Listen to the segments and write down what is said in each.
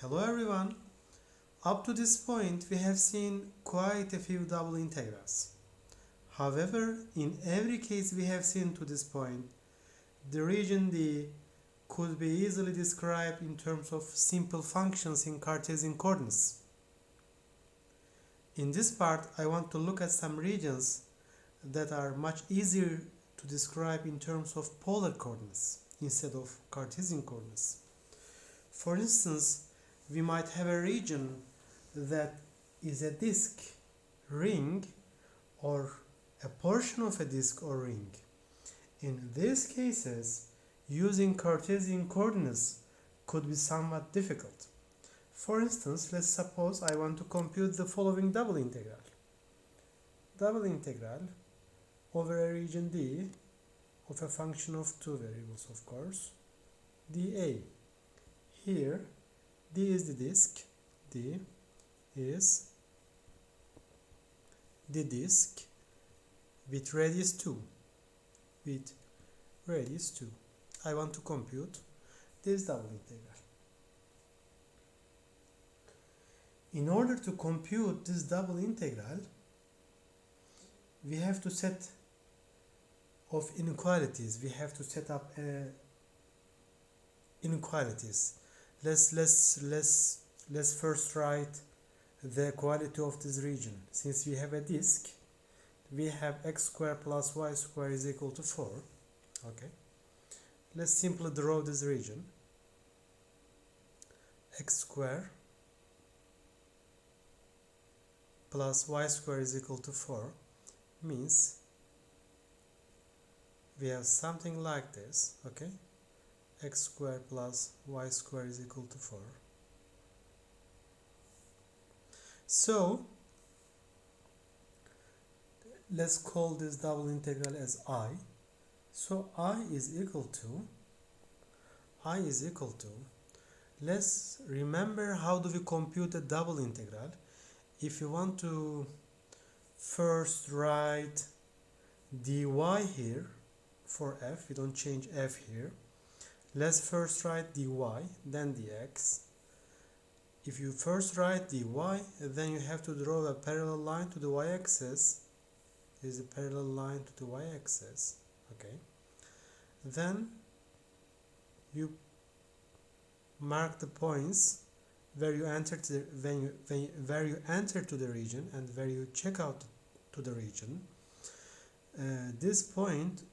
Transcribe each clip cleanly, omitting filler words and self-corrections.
Hello everyone. Up to this point we have seen quite a few double integrals. However, in every case we have seen to this point, the region D could be easily described in terms of simple functions in Cartesian coordinates. In this part, I want to look at some regions that are much easier to describe in terms of polar coordinates instead of Cartesian coordinates. For instance, we might have a region that is a disk, ring, or a portion of a disk or ring. In these cases, using Cartesian coordinates could be somewhat difficult. For instance, let's suppose I want to compute the following double integral. Double integral over a region D of a function of two variables, of course, dA. Here, D is the disk, D is the disk with radius 2. I want to compute this double integral. In order to compute this double integral, we have to set of inequalities. We have to set up inequalities. Let's first write the quality of this region. Since we have a disk, we have x squared plus y squared is equal to 4. Okay. Let's simply draw this region. X squared plus y squared is equal to 4 means we have something like this. Okay. X squared plus y squared is equal to 4. So let's call this double integral as I. So I is equal to, let's remember how do we compute a double integral. If you want to first write dy here for f, we don't change f here. Let's first write dy, then dx. If you first write dy, then you have to draw a parallel line to the y-axis. This is a parallel line to the y-axis. Okay. Then you mark the points where you enter to the where you enter to the region and where you check out to the region. This point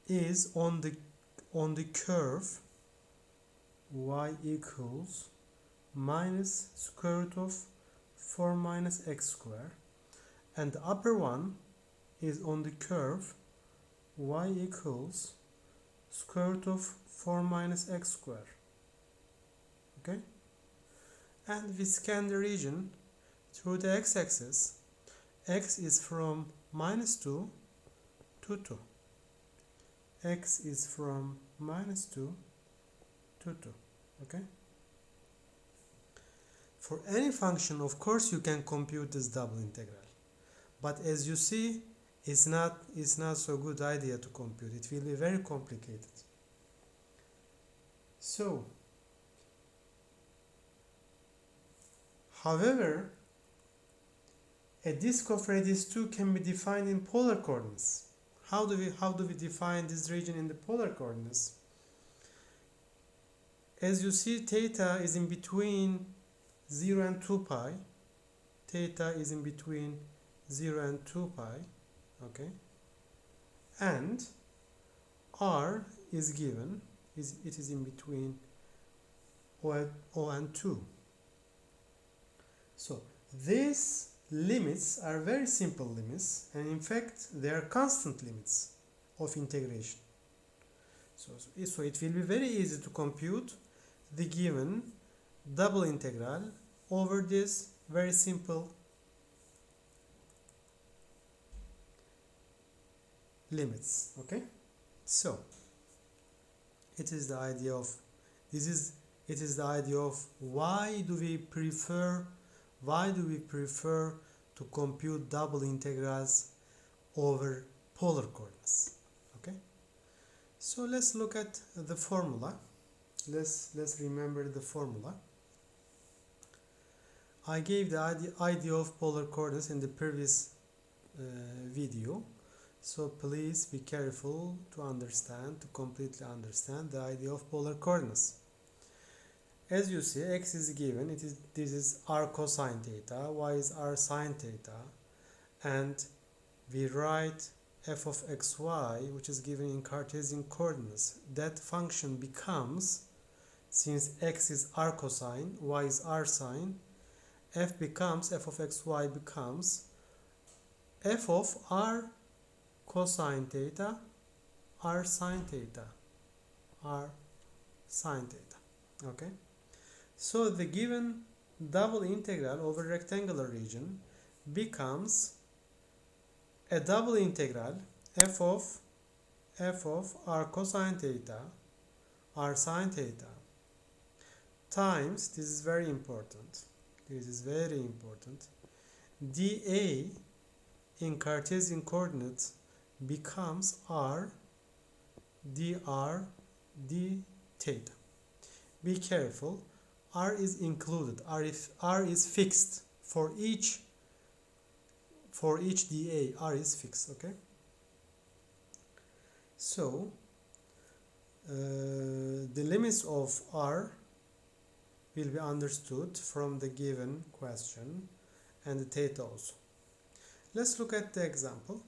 is on the curve y equals minus square root of 4 minus x squared, and the upper one is on the curve y equals square root of 4 minus x squared. Okay, and we scan the region through the x-axis. X is from minus 2 to 2. X is from minus 2 to 2. Okay. For any function, of course, you can compute this double integral, but as you see, it's not so good idea to compute. It will be very complicated. So, however, a disk of radius 2 can be defined in polar coordinates. How do we define this region in the polar coordinates? As you see, theta is in between 0 and 2 pi. Theta is in between 0 and 2 pi. Okay. And r is given, it is in between O and 2. So these limits are very simple limits, and in fact they are constant limits of integration. So it will be very easy to compute the given double integral over this very simple limits. Okay, so it is the idea of why do we prefer to compute double integrals over polar coordinates. Okay, so let's look at the formula. Let's remember the formula. I gave the idea of polar coordinates in the previous video, so please be careful to completely understand the idea of polar coordinates. As you see, x is given, this is r cosine theta, y is r sine theta, and we write f of xy, which is given in Cartesian coordinates. That function becomes, since x is r cosine, y is r sine, f of xy becomes f of r cosine theta, r sine theta, r sine theta. Okay, so the given double integral over rectangular region becomes a double integral f of r cosine theta, r sine theta times, this is very important, dA in Cartesian coordinates becomes r dr d theta. Be careful, r is included, r is fixed for each dA, r is fixed. Okay, so the limits of r will be understood from the given question and the theta also. Let's look at the example.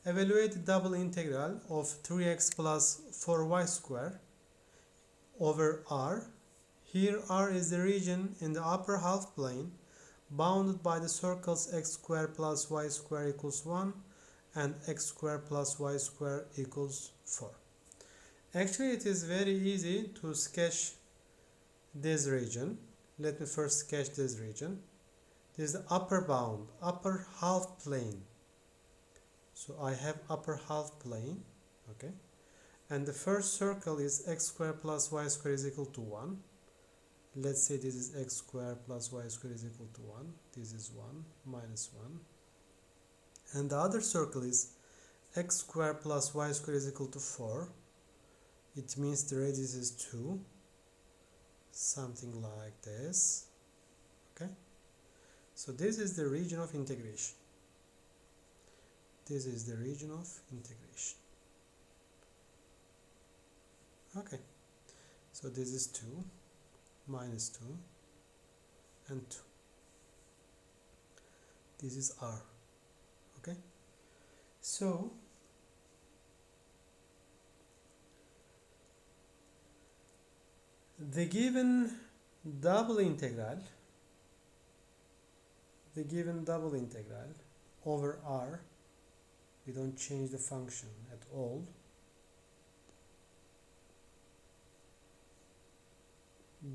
Evaluate the double integral of 3x plus 4y square over r. Here r is the region in the upper half plane bounded by the circles x squared plus y squared equals 1 and x squared plus y squared equals 4. Actually, it is very easy to sketch this region. Let me first sketch this region. This is the upper bound, upper half plane. So I have upper half plane, okay, and the first circle is x squared plus y squared is equal to 1. Let's say this is x squared plus y squared is equal to 1. This is 1 minus 1. And the other circle is x squared plus y squared is equal to 4. It means the radius is 2. Something like this. Okay. So this is the region of integration. This is the region of integration. Okay. So this is 2 minus 2 and 2. This is r. Okay. So the given double integral over r, we don't change the function at all,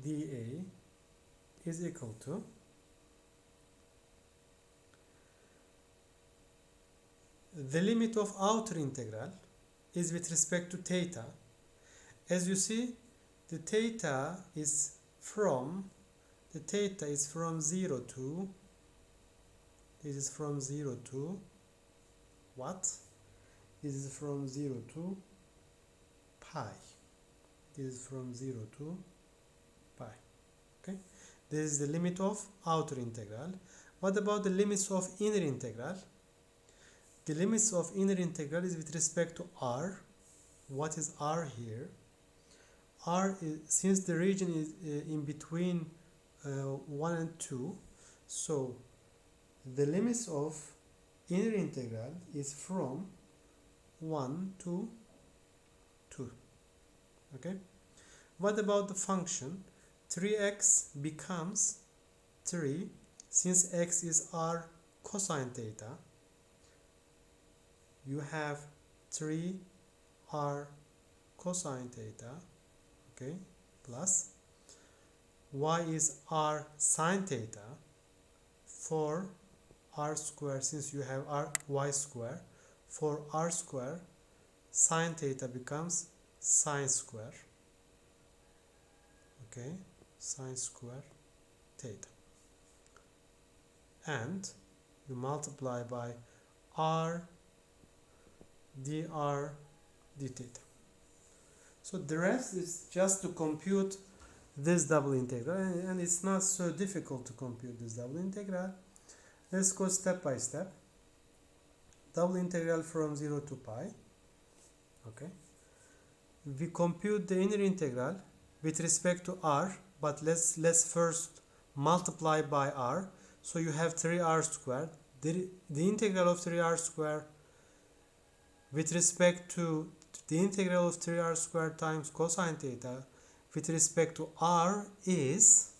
dA is equal to the limit of outer integral is with respect to theta. As you see, the theta is from 0 to, this is from 0 to what? This is from 0 to pi. This is from 0 to pi. Okay, this is the limit of outer integral. What about the limits of inner integral? The limits of inner integral is with respect to r. What is r here? R is, since the region is in between 1 and 2, so the limits of inner integral is from 1 to 2. Okay. What about the function? 3x becomes 3, since x is r cosine theta. You have 3 r cosine theta, okay, plus y is r sine theta, 4 r square, since you have y square, for r square sine theta becomes sine square, okay, sine square theta, and you multiply by r dr d theta. So the rest is just to compute this double integral, and it's not so difficult to compute this double integral. Let's go step by step. Double integral from 0 to pi. Okay. We compute the inner integral with respect to r, but let's first multiply by r. So you have 3r squared. The integral of 3r squared with respect to the integral of 3r squared times cosine theta with respect to r is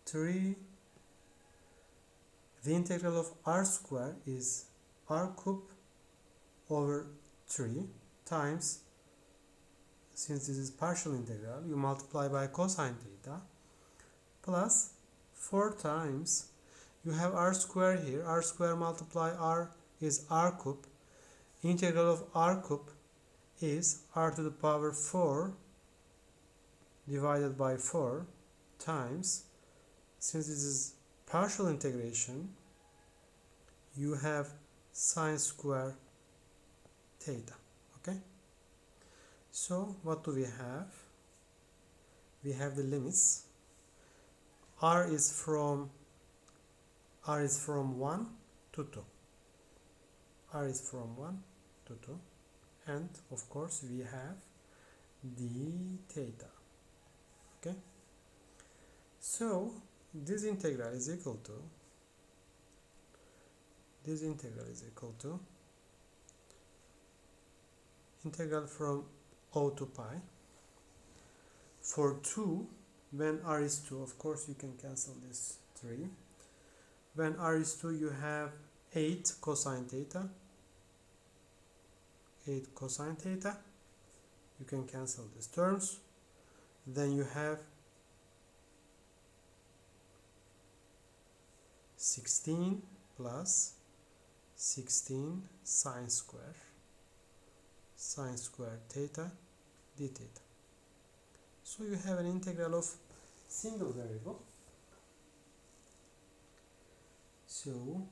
3. The integral of r squared is r cubed over 3 times, since this is partial integral, you multiply by cosine theta, plus 4 times, you have r square here, r square multiply r is r cubed, integral of r cubed is r to the power 4 divided by 4 times, since this is partial integration, you have sine square theta. Okay, so what do we have? We have the limits. R is from 1 to 2. R is from 1 to 2, and of course we have d theta. Okay, so this integral is equal to integral from O to pi. For 2, when r is 2, of course you can cancel this 3. When r is 2, you have 8 cosine theta. 8 cosine theta. You can cancel these terms. Then you have 16 plus 16 sine square theta d theta. So you have an integral of single variable. So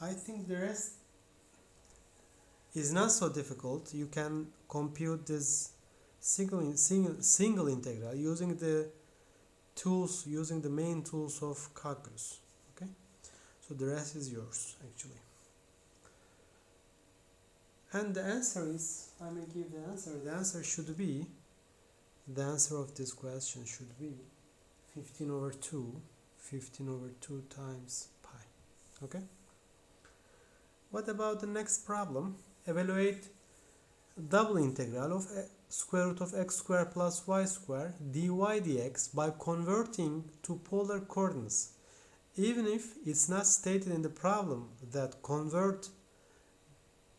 I think the rest is not so difficult. You can compute this single integral using the main tools of calculus. Okay, so the rest is yours actually. And the answer is, I may give the answer. The answer should be, the answer of this question should be 15 over 2 times pi. Okay. What about the next problem? Evaluate double integral of square root of x squared plus y squared dy dx by converting to polar coordinates. Even if it's not stated in the problem that convert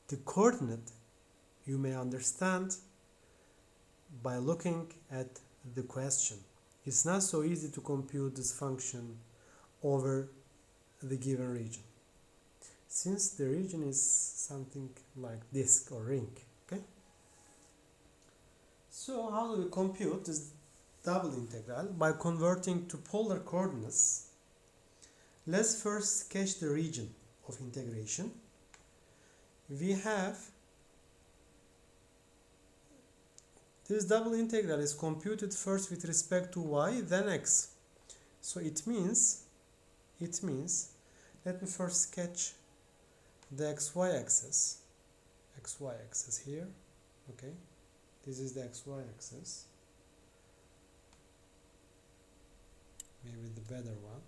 the coordinate, you may understand by looking at the question. It's not so easy to compute this function over the given region, since the region is something like disk or ring. Okay, so how do we compute this double integral? By converting to polar coordinates. Let's first sketch the region of integration. We have this double integral is computed first with respect to y, then x. So it means, let me first sketch the xy axis here. Okay, this is the xy axis, maybe the better one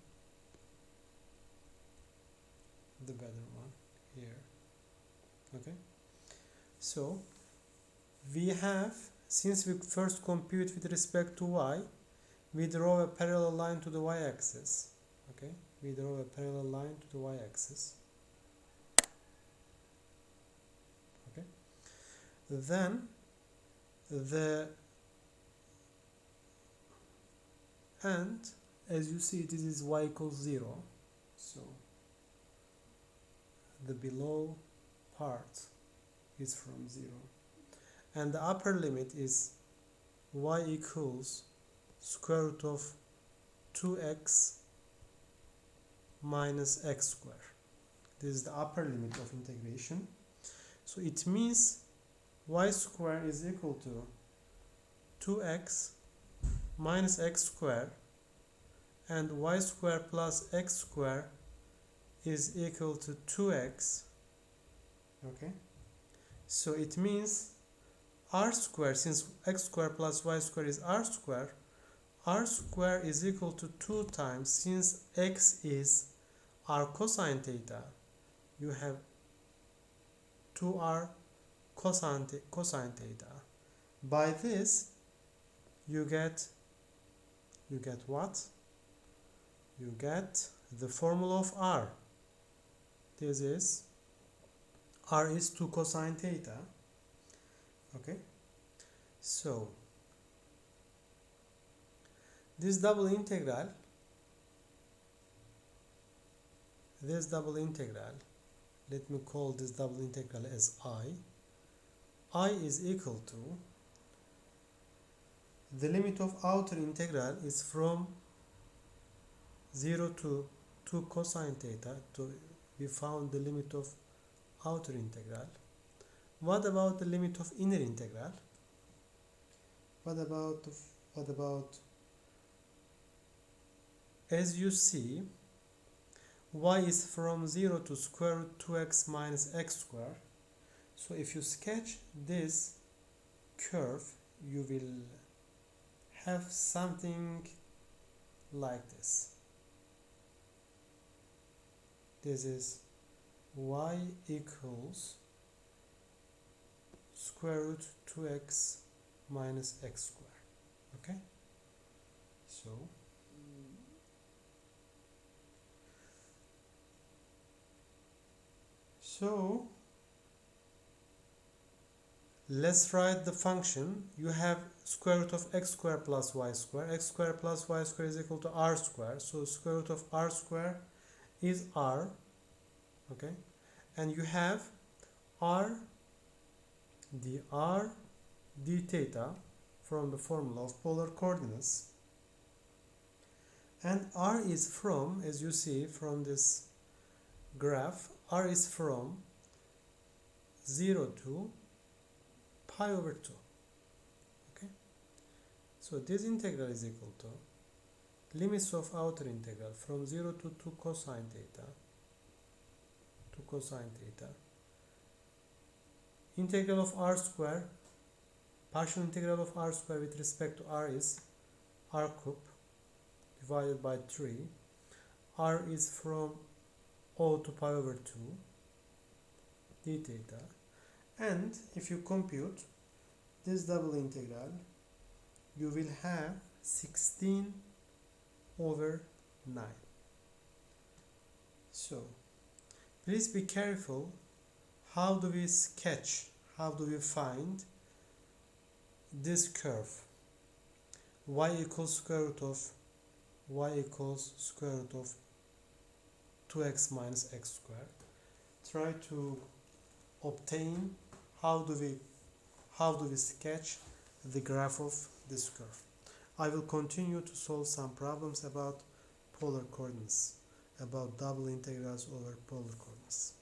here. Okay, so we have, since we first compute with respect to y, we draw a parallel line to the y-axis. Okay, we draw a parallel line to the y-axis. Okay, then and as you see, this is y equals 0, so the below part is from 0, and the upper limit is y equals square root of 2x minus x squared. This is the upper limit of integration. So it means y squared is equal to 2x minus x square and y square plus x square is equal to 2x. Okay, so it means r square, since x square plus y square is r square is equal to 2 times, since x is r cosine theta, you have 2r cosine theta. By this you get what? You get the formula of r. This is r is 2 cosine theta. Okay, so this double integral, let me call this double integral as I is equal to, the limit of outer integral is from 0 to 2 cosine theta. We found the limit of outer integral. What about the limit of inner integral? What about as you see, y is from 0 to square root 2x minus x square. So if you sketch this curve, you will have something like this. This is y equals square root 2x minus x square. Okay, so let's write the function. You have square root of x square plus y square. X square plus y square is equal to r square. So square root of r square is r. Okay, and you have r d theta from the formula of polar coordinates, and r is from, as you see from this graph, r is from 0 to pi over 2. Okay, so this integral is equal to limits of outer integral from 0 to 2 cosine theta, integral of r square, partial integral of r square with respect to r is r cube divided by 3. R is from O to pi over 2 d theta, and if you compute this double integral, you will have 16 over 9. So please be careful. How do we sketch, how do we find this curve? Y equals square root of 2x minus x squared. Try to obtain how do we sketch the graph of this curve. I will continue to solve some problems about polar coordinates, about double integrals over polar coordinates.